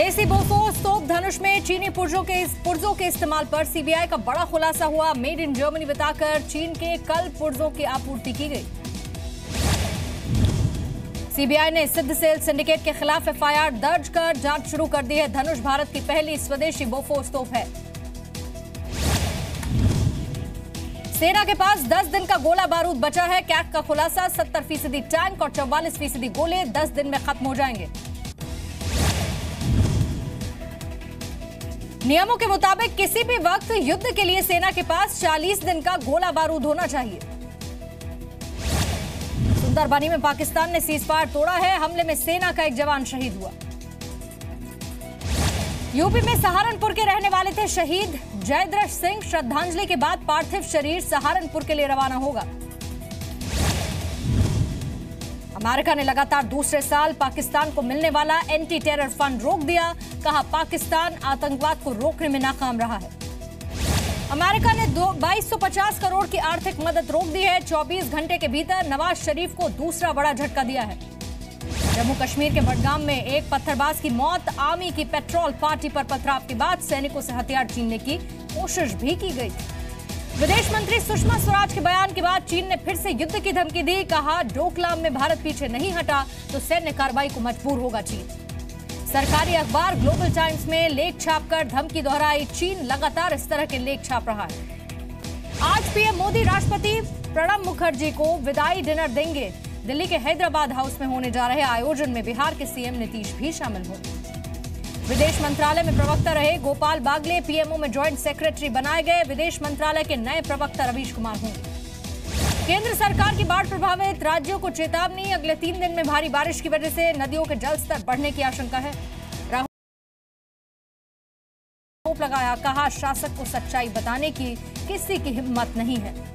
देसी बोफोर्स तोप धनुष में चीनी पुर्जों के इस्तेमाल पर सीबीआई का बड़ा खुलासा हुआ। मेड इन जर्मनी बताकर चीन के कल पुर्जों की आपूर्ति की गई। सीबीआई ने सिद्ध सेल सिंडिकेट के खिलाफ एफआईआर दर्ज कर जांच शुरू कर दी है। धनुष भारत की पहली स्वदेशी बोफोर्स तोप है। सेना के पास 10 दिन का गोला बारूद बचा है। कैग का खुलासा, 70% टैंक और 44% गोले 10 दिन में खत्म हो जाएंगे। नियमों के मुताबिक किसी भी वक्त युद्ध के लिए सेना के पास 40 दिन का गोला बारूद होना चाहिए। सुंदरबनी में पाकिस्तान ने सीजफायर तोड़ा है। हमले में सेना का एक जवान शहीद हुआ। यूपी में सहारनपुर के रहने वाले थे शहीद जयद्रथ सिंह। श्रद्धांजलि के बाद पार्थिव शरीर सहारनपुर के लिए रवाना होगा। अमेरिका ने लगातार दूसरे साल पाकिस्तान को मिलने वाला एंटी टेरर फंड रोक दिया। कहा, पाकिस्तान आतंकवाद को रोकने में नाकाम रहा है। अमेरिका ने 2250 करोड़ की आर्थिक मदद रोक दी है। 24 घंटे के भीतर नवाज शरीफ को दूसरा बड़ा झटका दिया है। जम्मू कश्मीर के बडगाम में एक पत्थरबाज की मौत। आर्मी की पेट्रोल पार्टी पर पथराव के बाद सैनिकों से हथियार छीनने की कोशिश भी की गई। विदेश मंत्री सुषमा स्वराज के बयान के बाद चीन ने फिर से युद्ध की धमकी दी। कहा, डोकलाम में भारत पीछे नहीं हटा तो सैन्य कार्रवाई को मजबूर होगा चीन। सरकारी अखबार ग्लोबल टाइम्स में लेख छापकर धमकी दोहराई। चीन लगातार इस तरह के लेख छाप रहा है। आज पीएम मोदी राष्ट्रपति प्रणब मुखर्जी को विदाई डिनर देंगे। दिल्ली के हैदराबाद हाउस में होने जा रहे आयोजन में बिहार के सीएम नीतीश भी शामिल होंगे। विदेश मंत्रालय में प्रवक्ता रहे गोपाल बागले पीएमओ में ज्वाइंट सेक्रेटरी बनाए गए। विदेश मंत्रालय के नए प्रवक्ता रवीश कुमार होंगे। केंद्र सरकार की बाढ़ प्रभावित राज्यों को चेतावनी। अगले 3 दिन में भारी बारिश की वजह से नदियों के जलस्तर बढ़ने की आशंका है। राहुल आरोप लगाया, कहा, शासक को सच्चाई बताने की किसी की हिम्मत नहीं है।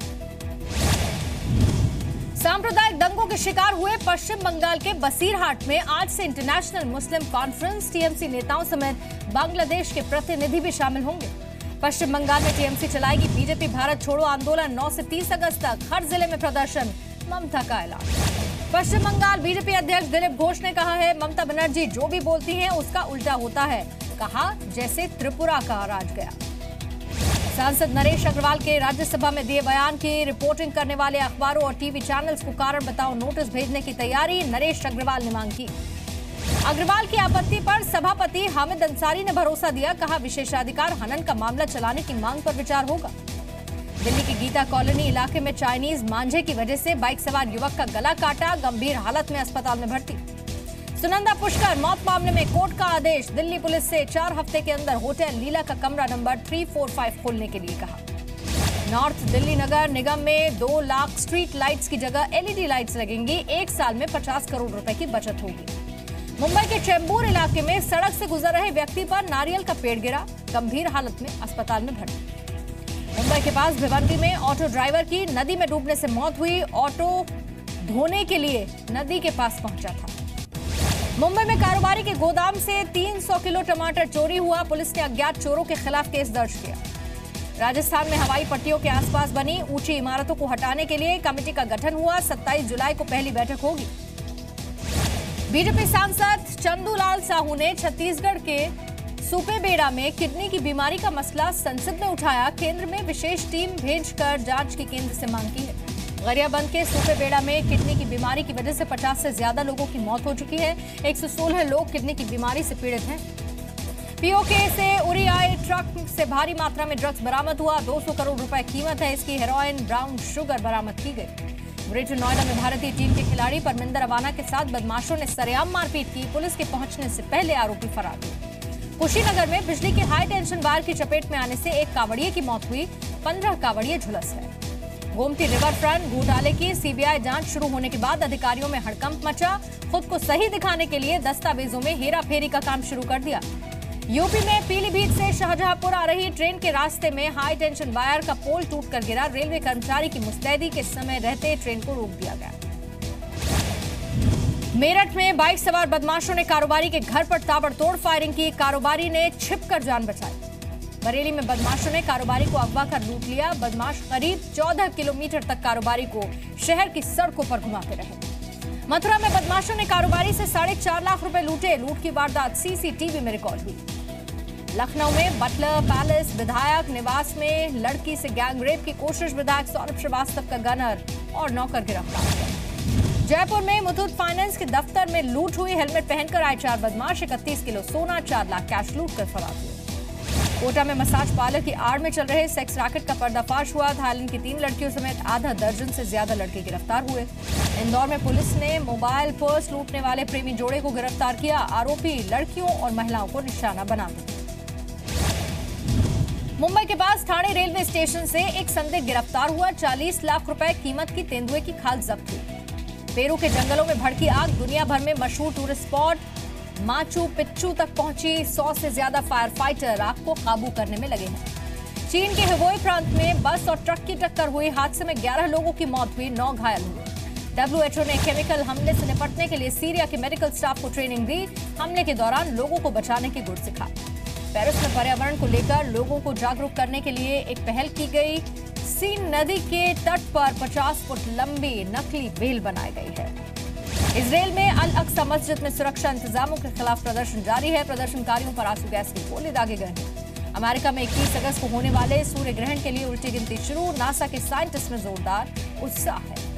सांप्रदायिक दंगों के शिकार हुए पश्चिम बंगाल के बसीरहाट में आज से इंटरनेशनल मुस्लिम कॉन्फ्रेंस। टीएमसी नेताओं समेत बांग्लादेश के प्रतिनिधि भी शामिल होंगे। पश्चिम बंगाल में टीएमसी चलाएगी बीजेपी भारत छोड़ो आंदोलन। 9 से 30 अगस्त तक हर जिले में प्रदर्शन, ममता का ऐलान। पश्चिम बंगाल बीजेपी अध्यक्ष दिलीप घोष ने कहा है, ममता बनर्जी जो भी बोलती हैं उसका उल्टा होता है। कहा, जैसे त्रिपुरा का राज गया। सांसद नरेश अग्रवाल के राज्यसभा में दिए बयान की रिपोर्टिंग करने वाले अखबारों और टीवी चैनल्स को कारण बताओ नोटिस भेजने की तैयारी नरेश अग्रवाल ने मांग की। अग्रवाल की आपत्ति पर सभापति हामिद अंसारी ने भरोसा दिया। कहा, विशेषाधिकार हनन का मामला चलाने की मांग पर विचार होगा। दिल्ली की गीता कॉलोनी इलाके में चाइनीज मांझे की वजह से बाइक सवार युवक का गला काटा। गंभीर हालत में अस्पताल में भर्ती। सुनंदा पुष्कर मौत मामले में कोर्ट का आदेश। दिल्ली पुलिस से 4 हफ्ते के अंदर होटल लीला का कमरा नंबर 345 खोलने के लिए कहा। नॉर्थ दिल्ली नगर निगम में 2 लाख स्ट्रीट लाइट्स की जगह एलईडी लाइट्स लगेंगी। 1 साल में 50 करोड़ रुपए की बचत होगी। मुंबई के चेंबूर इलाके में सड़क से गुजर रहे व्यक्ति पर नारियल का पेड़ गिरा। गंभीर हालत में अस्पताल में भर्ती। मुंबई के पास भिवंडी में ऑटो ड्राइवर की नदी में डूबने से मौत हुई। ऑटो धोने के लिए नदी के पास पहुंचा था। मुंबई में कारोबारी के गोदाम से 300 किलो टमाटर चोरी हुआ। पुलिस ने अज्ञात चोरों के खिलाफ केस दर्ज किया। राजस्थान में हवाई पट्टियों के आसपास बनी ऊंची इमारतों को हटाने के लिए कमेटी का गठन हुआ। 27 जुलाई को पहली बैठक होगी। बीजेपी सांसद चंदूलाल साहू ने छत्तीसगढ़ के सुपेबेड़ा में किडनी की बीमारी का मसला संसद में उठाया। केंद्र में विशेष टीम भेजकर जांच की केंद्र से मांग की है। गरियाबंद के सुपेबेड़ा में किडनी की बीमारी की वजह से 50 से ज्यादा लोगों की मौत हो चुकी है। 116 लोग किडनी की बीमारी से पीड़ित हैं। पीओके से उड़ी आए ट्रक से भारी मात्रा में ड्रग्स बरामद हुआ। 200 करोड़ रुपए कीमत है इसकी। हेरोइन, ब्राउन शुगर बरामद की गई। ग्रेटर नोएडा में भारतीय टीम के खिलाड़ी परमिंदर अवाना के साथ बदमाशों ने सरेआम मारपीट की। पुलिस के पहुंचने से पहले आरोपी फरार हुए। कुशीनगर में बिजली के हाई टेंशन वायर की चपेट में आने से एक कांवड़िए की मौत हुई। 15 कांवड़िए झुलस है। गोमती रिवर फ्रंट घोटाले की सीबीआई जांच शुरू होने के बाद अधिकारियों में हड़कंप मचा। खुद को सही दिखाने के लिए दस्तावेजों में हेराफेरी का काम शुरू कर दिया। यूपी में पीलीभीत से शाहजहांपुर आ रही ट्रेन के रास्ते में हाई टेंशन वायर का पोल टूटकर गिरा। रेलवे कर्मचारी की मुस्तैदी के समय रहते ट्रेन को रोक दिया गया। मेरठ में बाइक सवार बदमाशों ने कारोबारी के घर पर ताबड़तोड़ फायरिंग की। कारोबारी ने छिपकर जान बचाई। बरेली में बदमाशों ने कारोबारी को अगवा कर लूट लिया। बदमाश करीब 14 किलोमीटर तक कारोबारी को शहर की सड़कों पर घुमाते रहे। मथुरा में बदमाशों ने कारोबारी से 4.5 लाख रुपए लूटे। लूट की वारदात सीसीटीवी में रिकॉर्ड हुई। लखनऊ में बटलर पैलेस विधायक निवास में लड़की से गैंग रेप की कोशिश। विधायक सौरभ श्रीवास्तव का गनर और नौकर गिरफ्तार किया। जयपुर में मुथूट फाइनेंस के दफ्तर में लूट हुई। हेलमेट पहनकर आए 4 बदमाश 31 किलो सोना 4 लाख कैश लूट कर फरार हुए। कोटा में मसाज पार्लर की आड़ में चल रहे सेक्स रैकेट का पर्दाफाश हुआ। थाईलैंड की 3 लड़कियों समेत आधा दर्जन से ज्यादा लड़के गिरफ्तार हुए। इंदौर में पुलिस ने मोबाइल पर्स लूटने वाले प्रेमी जोड़े को गिरफ्तार किया। आरोपी लड़कियों और महिलाओं को निशाना बनाते थे। मुंबई के पास ठाणे रेलवे स्टेशन से एक संदिग्ध गिरफ्तार हुआ। 40 लाख रुपए कीमत की तेंदुए की खाल जब्त हुई। पेरू के जंगलों में भड़की आग। दुनिया भर में मशहूर टूरिस्ट स्पॉट माचू पिच्चू तक पहुंची 100 से ज्यादा फायर फाइटर आग को काबू करने में लगे हैं। चीन के हेबोई प्रांत में बस और ट्रक की टक्कर हुई। हादसे में 11 लोगों की मौत हुई, 9 घायल हुए। WHO ने केमिकल हमले से निपटने के लिए सीरिया के मेडिकल स्टाफ को ट्रेनिंग दी। हमले के दौरान लोगों को बचाने की गुर सिखाई। पेरिस में पर्यावरण को लेकर लोगों को जागरूक करने के लिए एक पहल की गई। सीन नदी के तट पर 50 फुट लंबी नकली व्हेल बनाई गई है। इजरायल में अल अक्सा मस्जिद में सुरक्षा इंतजामों के खिलाफ प्रदर्शन जारी है। प्रदर्शनकारियों पर आंसू गैस की गोले दागे गए हैं। अमेरिका में 21 अगस्त को होने वाले सूर्य ग्रहण के लिए उल्टी गिनती शुरू। नासा के साइंटिस्ट में जोरदार उत्साह है।